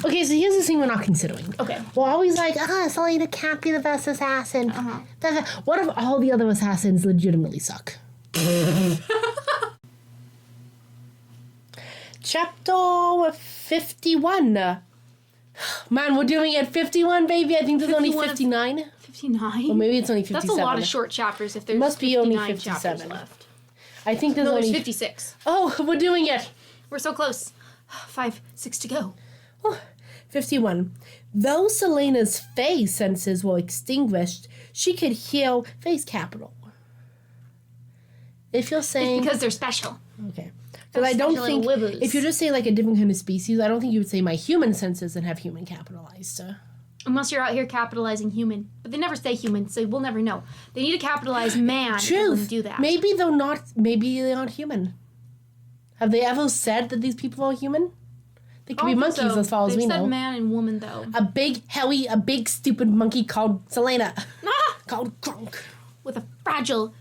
Okay, so here's the thing we're not considering. Okay. We're always like, Selena can't be the best assassin. What if all the other assassins legitimately suck? Chapter 51. Man, we're doing it 51, baby. I think there's only 59. 59? Or maybe it's only 57. That's a lot of short chapters if there's Must be 59 only 57 chapters left. I think there's No, only... there's 56. Oh, we're doing it. We're so close. 5, 6 to go. Oh, 51. Though Selena's face senses were extinguished, she could hear face capital. If you're saying... It's because they're special. Okay. Because I don't think... If you're just saying like a different kind of species, I don't think you would say my human senses and have human capitalized. Unless you're out here capitalizing human. But they never say human, so we'll never know. They need to capitalize man. Truth. Do that. Maybe they're not... Maybe they aren't human. Have they ever said that these people are human? They could be monkeys as far as we know. They've said man and woman, though. A big, stupid monkey called Selena. Called Grunk. With a fragile,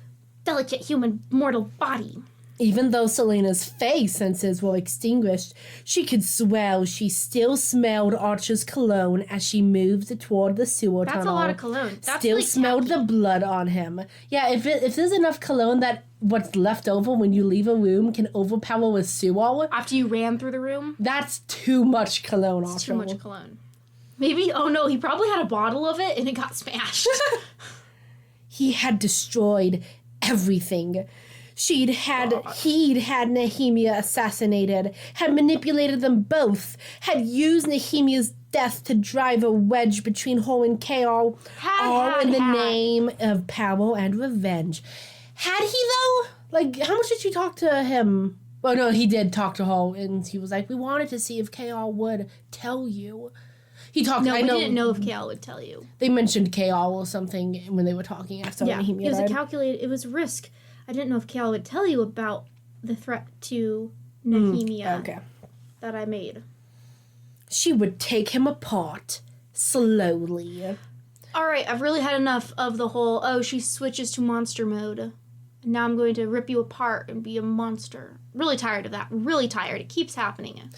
delicate human mortal body. Even though Selena's face senses were extinguished, she could swear she still smelled Archer's cologne as she moved toward the sewer tunnel. That's a lot of cologne. That's still smelled the blood on him. Yeah, if there's enough cologne that what's left over when you leave a room can overpower a sewer. After you ran through the room? That's too much cologne, Archer. That's too much cologne. Maybe, oh no, he probably had a bottle of it and it got smashed. He had destroyed everything. He'd had Nehemia assassinated, had manipulated them both, had used Nehemia's death to drive a wedge between her and K.R., all in the name of power and revenge. Had he, though? Like, how much did you talk to him? Well, no, he did talk to her, and he was like, we wanted to see if K.R. would tell you. He talked. No, we didn't know if K.R. would tell you. They mentioned K.R. or something when they were talking after Nehemia died. It was risk. I didn't know if K.R. would tell you about the threat to Nehemia that I made. She would take him apart slowly. All right, I've really had enough of the whole, she switches to monster mode. And now I'm going to rip you apart and be a monster. Really tired of that. Really tired. It keeps happening.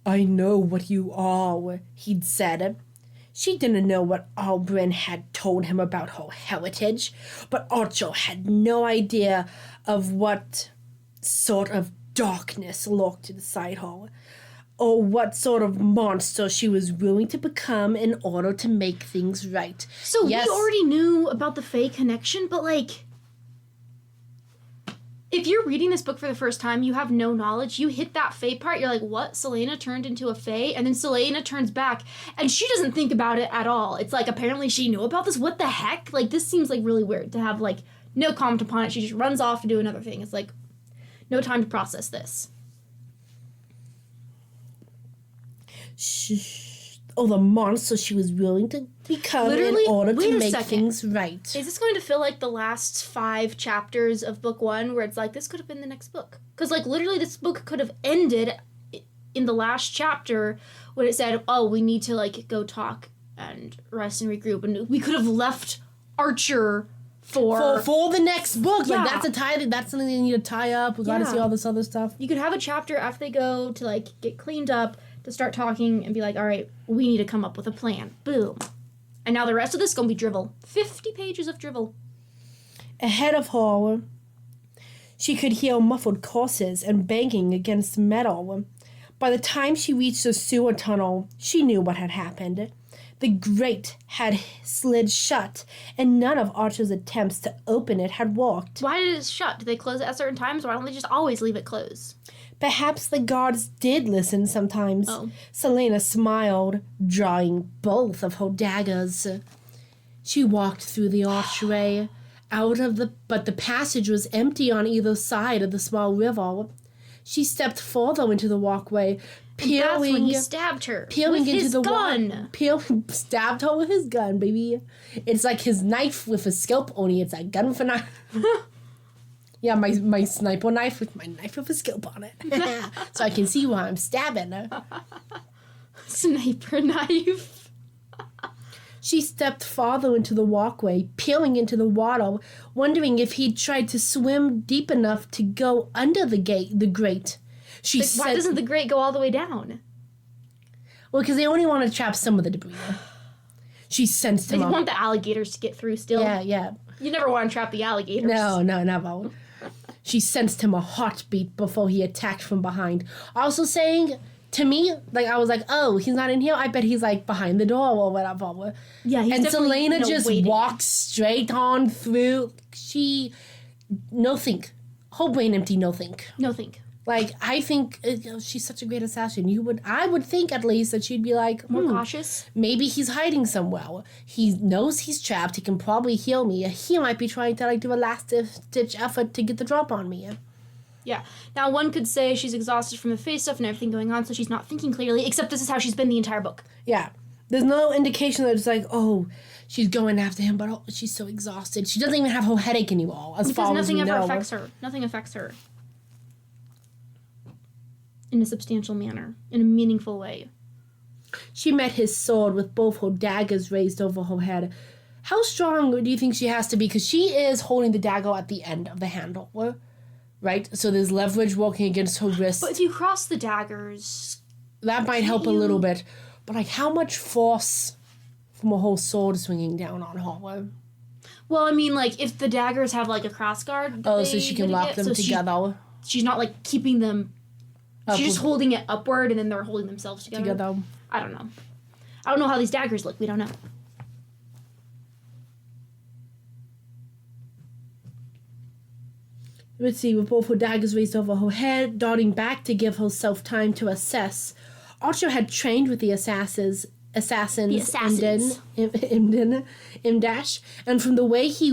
I know what you are, he'd said. She didn't know what Albrin had told him about her heritage, but Archer had no idea of what sort of darkness lurked inside her, or what sort of monster she was willing to become in order to make things right. So we already knew about the Fae connection, but like, if you're reading this book for the first time, you have no knowledge, you hit that Fae part, you're like, what? Selena turned into a Fae? And then Selena turns back, and she doesn't think about it at all. It's like, apparently she knew about this? What the heck? Like, this seems like really weird to have, like, no comment upon it. She just runs off to do another thing. It's like, no time to process this. The monster she was willing to become in order to make things right. Is this going to feel like the last 5 chapters of book 1 where it's like, this could have been the next book? Because, like, literally this book could have ended in the last chapter when it said, we need to, like, go talk and rest and regroup. And we could have left Archer for the next book. Yeah. Like, that's something they need to tie up. We gotta see all this other stuff. You could have a chapter after they go to, like, get cleaned up, to start talking and be like, all right, we need to come up with a plan. Boom. And now the rest of this is going to be drivel. 50 pages of drivel. Ahead of her, she could hear muffled curses and banging against metal. By the time she reached the sewer tunnel, she knew what had happened. The grate had slid shut, and none of Archer's attempts to open it had worked. Why did it shut? Do they close it at certain times? Why don't they just always leave it closed? Perhaps the guards did listen sometimes. Selena smiled, drawing both of her daggers. She walked through the archway, but the passage was empty on either side of the small river. She stepped further into the walkway, and that's when he stabbed her with his gun. Stabbed her with his gun, baby. It's like his knife with a scalp, only it's a gun for knife. Yeah, my sniper knife with my knife with a scalp on it. So I can see where I'm stabbing. Sniper knife. She stepped farther into the walkway, peering into the water, wondering if he'd tried to swim deep enough to go under the grate. Why doesn't the grate go all the way down? Well, because they only want to trap some of the debris. She sensed him. They want the alligators to get through still. Yeah. You never want to trap the alligators. No, never. She sensed him a heartbeat before he attacked from behind. Also saying, to me, like, I was like, oh, he's not in here? I bet he's, like, behind the door or whatever. Yeah, he's and definitely, Selena just waiting. walks straight on through. No think. Whole brain empty, no think. No think. Like, I think she's such a great assassin. I would think at least that she'd be like, more cautious. Maybe he's hiding somewhere. He knows he's trapped. He can probably heal me. He might be trying to like do a last ditch effort to get the drop on me. Yeah. Now one could say she's exhausted from the face stuff and everything going on, so she's not thinking clearly. Except this is how she's been the entire book. Yeah. There's no indication that it's like, oh, she's going after him, but she's so exhausted. She doesn't even have her headache anymore. As far as we know. Nothing ever affects her. Nothing affects her. In a substantial manner, in a meaningful way. She met his sword with both her daggers raised over her head. How strong do you think she has to be? Because she is holding the dagger at the end of the handle, right? So there's leverage working against her wrist. But if you cross the daggers... That might help a little bit. But, like, how much force from a whole sword swinging down on her? Well, I mean, like, if the daggers have, like, a cross guard... Oh, so she can lock them together? She's not, like, keeping them... She's just holding it upward, and then they're holding themselves together. I don't know. I don't know how these daggers look. We don't know. Let's see. With both her daggers raised over her head, darting back to give herself time to assess. Archer had trained with the assassins Imdash, and from the way he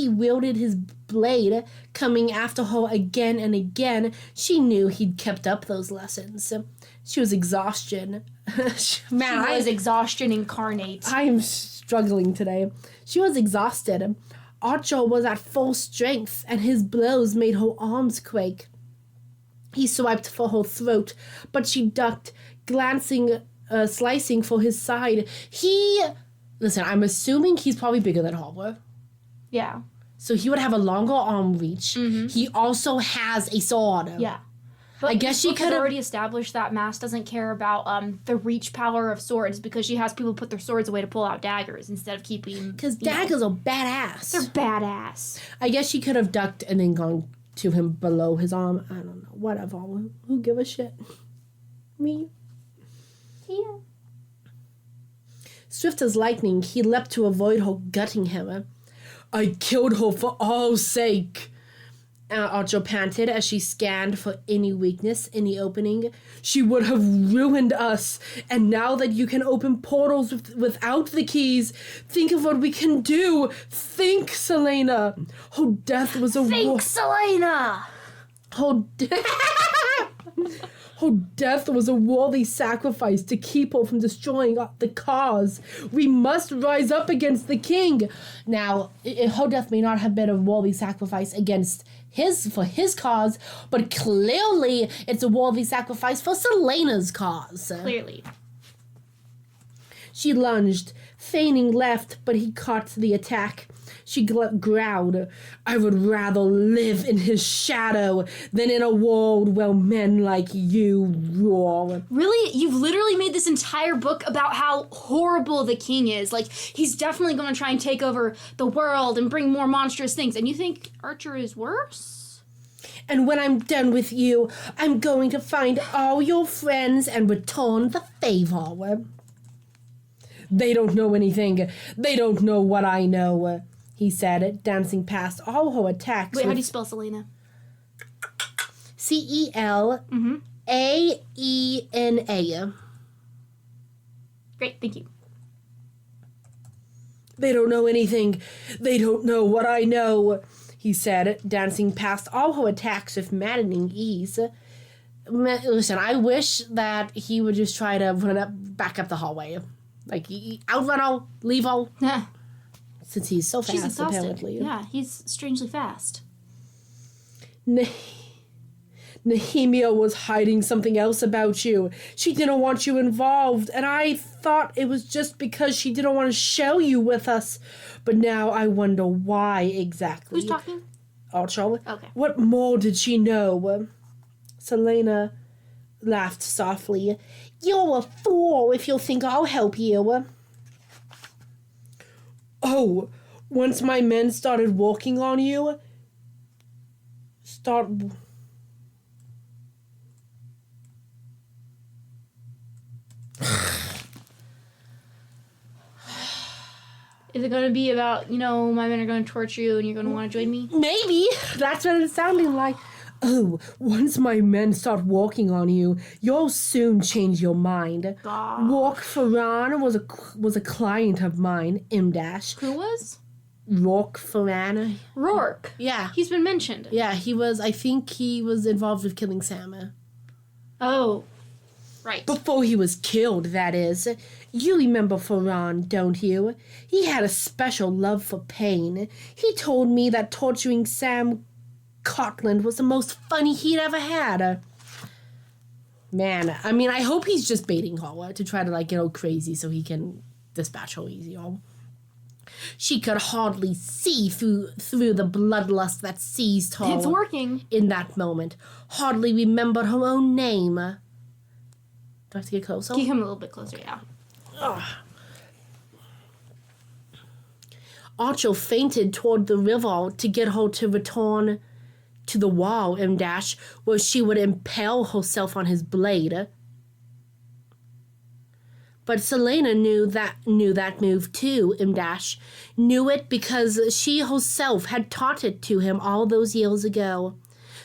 wielded his blade coming after her again and again, she knew he'd kept up those lessons. She was exhaustion. Man, she was exhaustion incarnate. I am struggling today. She was exhausted. Archer was at full strength, and his blows made her arms quake. He swiped for her throat, but she ducked, slicing for his side. Listen, I'm assuming he's probably bigger than her. Yeah. So he would have a longer arm reach. Mm-hmm. He also has a sword. Yeah. But I guess she could have already established that Maas doesn't care about the reach power of swords because she has people put their swords away to pull out daggers instead of keeping... Because daggers are badass. They're badass. I guess she could have ducked and then gone to him below his arm. I don't know. Whatever. Who give a shit? Me? Yeah. Swift as lightning, he leapt to avoid her gutting him. I killed her for all sake. Archer panted as she scanned for any weakness, any opening. She would have ruined us. And now that you can open portals without the keys, think of what we can do. Think, Selena. Her death was a Think, Selena. Her death was a worthy sacrifice to keep her from destroying the cause. We must rise up against the king. Now, her death may not have been a worthy sacrifice for his cause, but clearly it's a worthy sacrifice for Selena's cause. Clearly. She lunged, feigning left, but he caught the attack. She growled, I would rather live in his shadow than in a world where men like you roar. Really? You've literally made this entire book about how horrible the king is. Like, he's definitely going to try and take over the world and bring more monstrous things. And you think Archer is worse? And when I'm done with you, I'm going to find all your friends and return the favor. They don't know anything. They don't know what I know, he said, dancing past all her attacks. Wait, how do you spell Selena? Celaena. Great, thank you. They don't know anything. They don't know what I know, he said, dancing past all her attacks with maddening ease. Listen, I wish that he would just try to back up the hallway. Like, outrun her, leave her. Yeah. Since he's so fast, She's exhausted. apparently. Yeah, he's strangely fast. Nehemia was hiding something else about you. She didn't want you involved, and I thought it was just because she didn't want to show you with us. But now I wonder why exactly. Who's talking? Archer. Okay. What more did she know? Selena, laughed softly. You're a fool if you think I'll help you. Oh, once my men started walking on you, Is it going to be about, my men are going to torture you and you're going to want to join me? Maybe. That's what it's sounding like. Oh, once my men start walking on you, you'll soon change your mind. God. Rourke Ferran was a client of mine, M dash. Who was? Rourke Ferran. Rourke. Yeah. He's been mentioned. Yeah, I think he was involved with killing Sam. Oh, right. Before he was killed, that is. You remember Ferran, don't you? He had a special love for pain. He told me that torturing Sam Cotland was the most funny he'd ever had. Man, I mean, I hope he's just baiting her to try to, get all crazy so he can dispatch her easier. She could hardly see through the bloodlust that seized her. It's working. In that moment. Hardly remembered her own name. Do I have to get closer? Can you come a little bit closer, yeah. Ugh. Archer fainted toward the river to get her to return to the wall, M dash, where she would impale herself on his blade. But Selena knew that move too, M dash. Knew it because she herself had taught it to him all those years ago.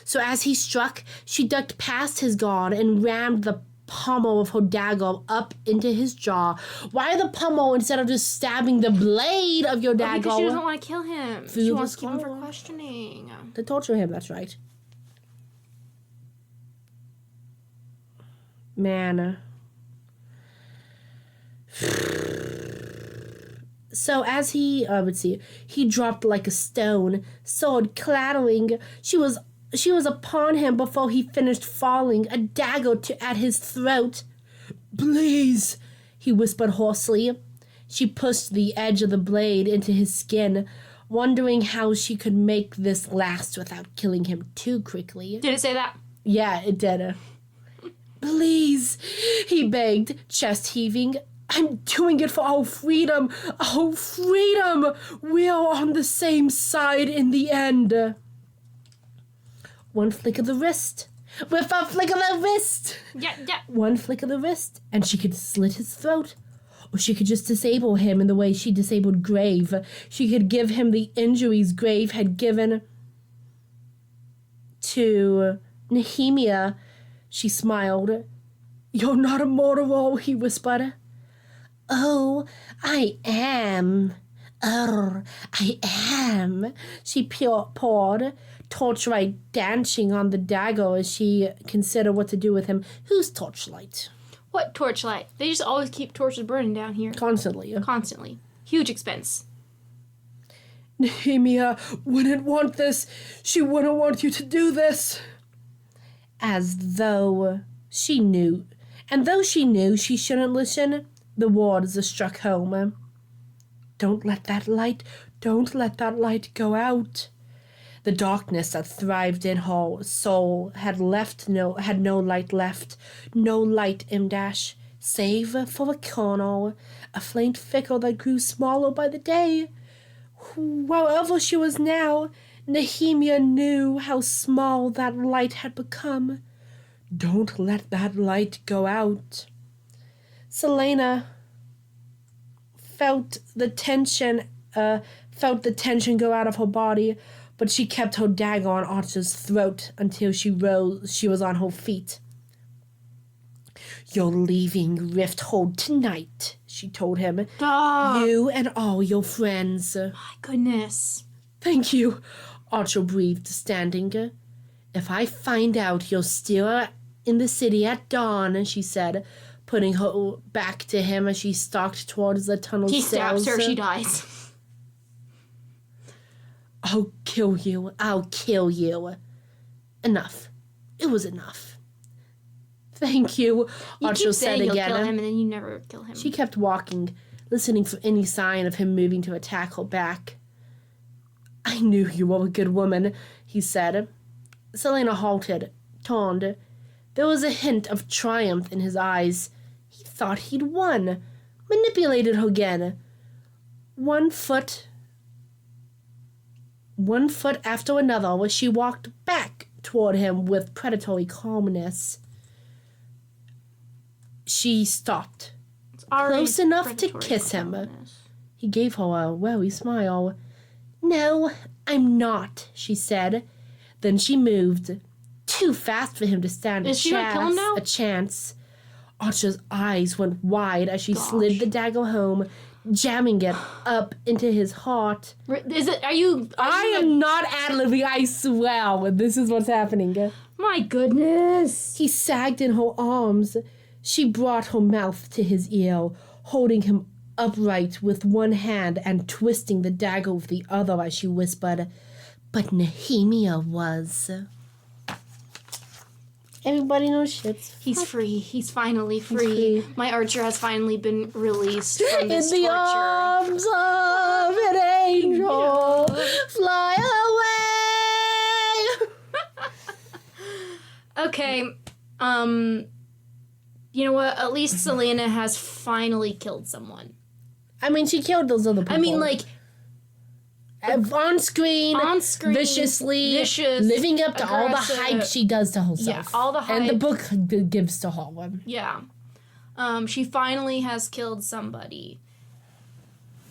So as he struck, she ducked past his guard and rammed the pommel of her dagger up into his jaw. Why the pommel instead of just stabbing the blade of your dagger? Because she doesn't want to kill him. She wants to keep him for questioning. To torture him, that's right. Man. So as he dropped like a stone, sword clattering. She was upon him before he finished falling, a dagger at his throat. Please, he whispered hoarsely. She pushed the edge of the blade into his skin, wondering how she could make this last without killing him too quickly. Did it say that? Yeah, it did. Please, he begged, chest heaving. I'm doing it for our freedom. Our freedom. We're on the same side in the end. One flick of the wrist. With a flick of the wrist. Yeah. One flick of the wrist, and she could slit his throat. Or she could just disable him in the way she disabled Grave. She could give him the injuries Grave had given to Nehemia. She smiled. You're not immortal, he whispered. Oh, I am. I am. She poured, torchlight dancing on the dagger as she considered what to do with him. Whose torchlight? What torchlight? They just always keep torches burning down here. Constantly. Huge expense. Nehemia wouldn't want this. She wouldn't want you to do this. As though she knew. And though she knew she shouldn't listen, the words struck home. Don't let that light go out. The darkness that thrived in her soul had no light left. No light, M dash, save for a kernel, a faint flicker that grew smaller by the day. Wherever she was now, Nehemia knew how small that light had become. Don't let that light go out. Selena felt the tension go out of her body, but she kept her dagger on Archer's throat until she was on her feet. You're leaving Rifthold tonight, she told him. Stop. You and all your friends. My goodness. Thank you, Archer breathed, standing. If I find out you're still in the city at dawn, she said, putting her back to him as she stalked towards the tunnel He cells. stabs her, she dies. I'll kill you. Enough. It was enough. Thank you, Archer said again. You'll kill him, and then you never kill him. She kept walking, listening for any sign of him moving to attack her back. I knew you were a good woman, he said. Selena halted, turned. There was a hint of triumph in his eyes. He thought he'd won. Manipulated her again. One foot after another, she walked back toward him with predatory calmness. She stopped, close enough to kiss him. He gave her a wary smile. "No, I'm not," she said. Then she moved, too fast for him to stand Is she gonna kill him now? a chance. Archer's eyes went wide as she slid the dagger home, jamming it up into his heart. I am not ad-libbing, I swear. This is what's happening. My goodness. He sagged in her arms. She brought her mouth to his ear, holding him upright with one hand and twisting the dagger with the other as she whispered, "But Nehemia was..." Everybody knows shit's... He's free. He's finally free. My Archer has finally been released from this In the torture. arms of an angel, fly away. Okay, you know what? At least Selena has finally killed someone. I mean, she killed those other people. I mean, like... on screen, viciously, living up to all the hype she does to herself. Yeah, all the hype. And the book gives to her. Yeah. She finally has killed somebody.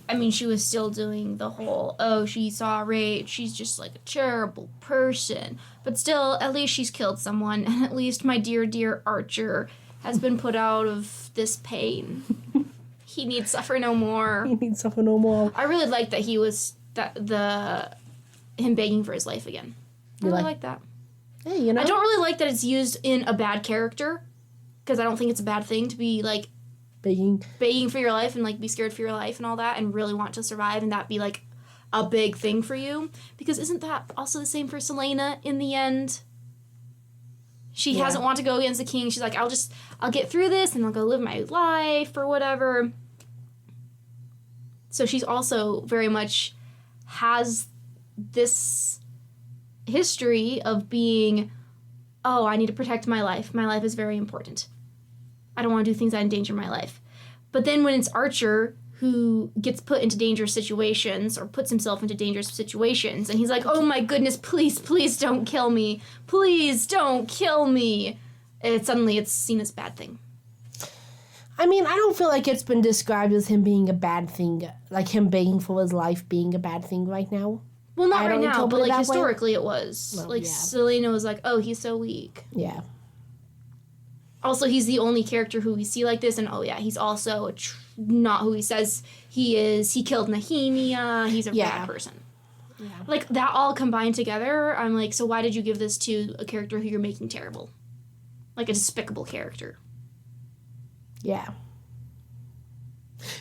I mean, she was still doing the whole, oh, she saw rage, she's just like a terrible person. But still, at least she's killed someone, and at least my dear, dear Archer has been put out of this pain. He need suffer no more. He needs suffer no more. I really like that he was, him begging for his life again. I really like that. Hey, you know. I don't really like that it's used in a bad character, because I don't think it's a bad thing to be, like, begging for your life and, like, be scared for your life and all that and really want to survive and that be, like, a big thing for you. Because isn't that also the same for Selena in the end? She hasn't wanted to go against the king. She's like, I'll get through this and I'll go live my life or whatever. So she's also very much has this history of being, oh, I need to protect my life. My life is very important. I don't want to do things that endanger my life. But then when it's Archer who gets put into dangerous situations or puts himself into dangerous situations and he's like, oh my goodness, please, please don't kill me. Please don't kill me. Suddenly it's seen as a bad thing. I mean, I don't feel like it's been described as him being a bad thing, like him begging for his life being a bad thing right now. Well, not right now, but like historically it was. Well, like Selena was like, oh, he's so weak. Yeah. Also, he's the only character who we see like this, and oh yeah, he's also not who he says he is. He killed Nehemia. He's a bad person. Yeah. Like, that all combined together, I'm like, so why did you give this to a character who you're making terrible? Like, a despicable character. Yeah.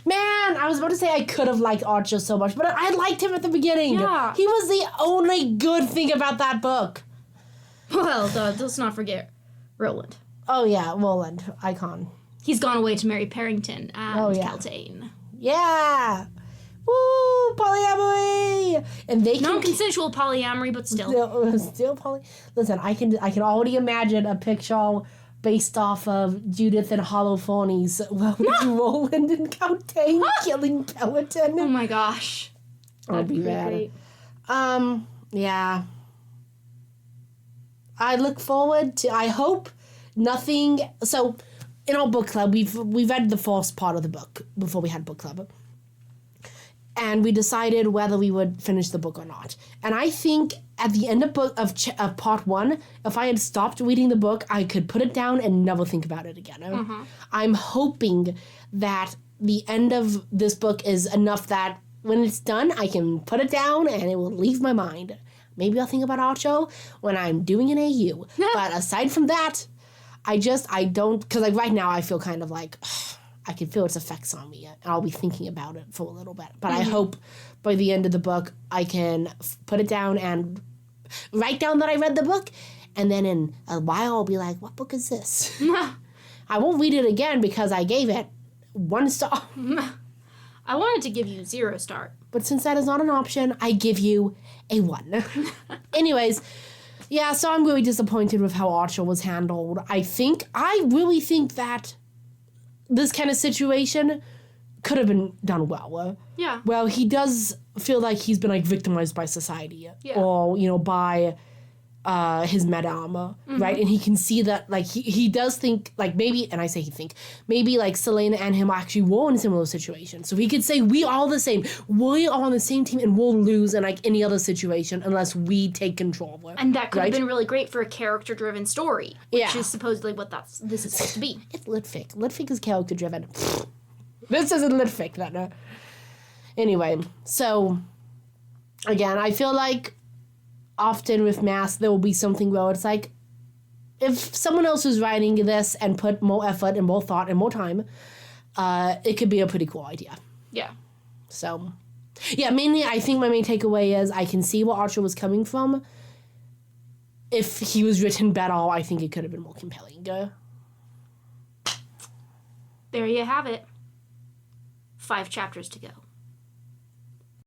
Man, I was about to say I could have liked Archer so much, but I liked him at the beginning. Yeah. He was the only good thing about that book. Well, let's not forget Roland. Oh, yeah, Roland, icon. He's gone away to marry Parrington and Keltane. Yeah! Woo! Polyamory! And they non-consensual polyamory, but still. Still poly... Listen, I can already imagine a picture based off of Judith and Holophonies. Roland and Keltane killing Peloton. Oh my gosh. That'd be bad. Great. Yeah. I look forward to... I hope nothing... So, in our book club, we read the first part of the book before we had book club. And we decided whether we would finish the book or not. And I think at the end of part 1, if I had stopped reading the book, I could put it down and never think about it again. Mm-hmm. I'm hoping that the end of this book is enough that when it's done, I can put it down and it will leave my mind. Maybe I'll think about Archo when I'm doing an AU. But aside from that, I don't, because like right now I feel kind of like, I can feel its effects on me, and I'll be thinking about it for a little bit. But I hope by the end of the book, I can put it down and write down that I read the book, and then in a while I'll be like, what book is this? I won't read it again because I gave it 1 star. I wanted to give you 0 star. But since that is not an option, I give you a 1. Anyways, Yeah, so I'm really disappointed with how Archer was handled. I really think that this kind of situation could have been done well. Yeah. Well, he does feel like he's been, like, victimized by society. Yeah. Or, you know, by his madame, right? And he can see that, like, he does think, like, maybe, and I say he think, maybe, like, Selena and him actually were in a similar situation. So he could say, we are the same. We are on the same team and we'll lose in, like, any other situation unless we take control of it. And that could right? have been really great for a character-driven story, which Yeah. is supposedly what this is supposed to be. It's litfic. Litfic is character-driven. This isn't litfic, then. Anyway, so, again, I feel like often with Maas, there will be something where it's like, if someone else was writing this and put more effort and more thought and more time, it could be a pretty cool idea. Yeah. So, yeah, mainly I think my main takeaway is I can see where Archer was coming from. If he was written better, I think it could have been more compelling. There you have it. 5 chapters to go.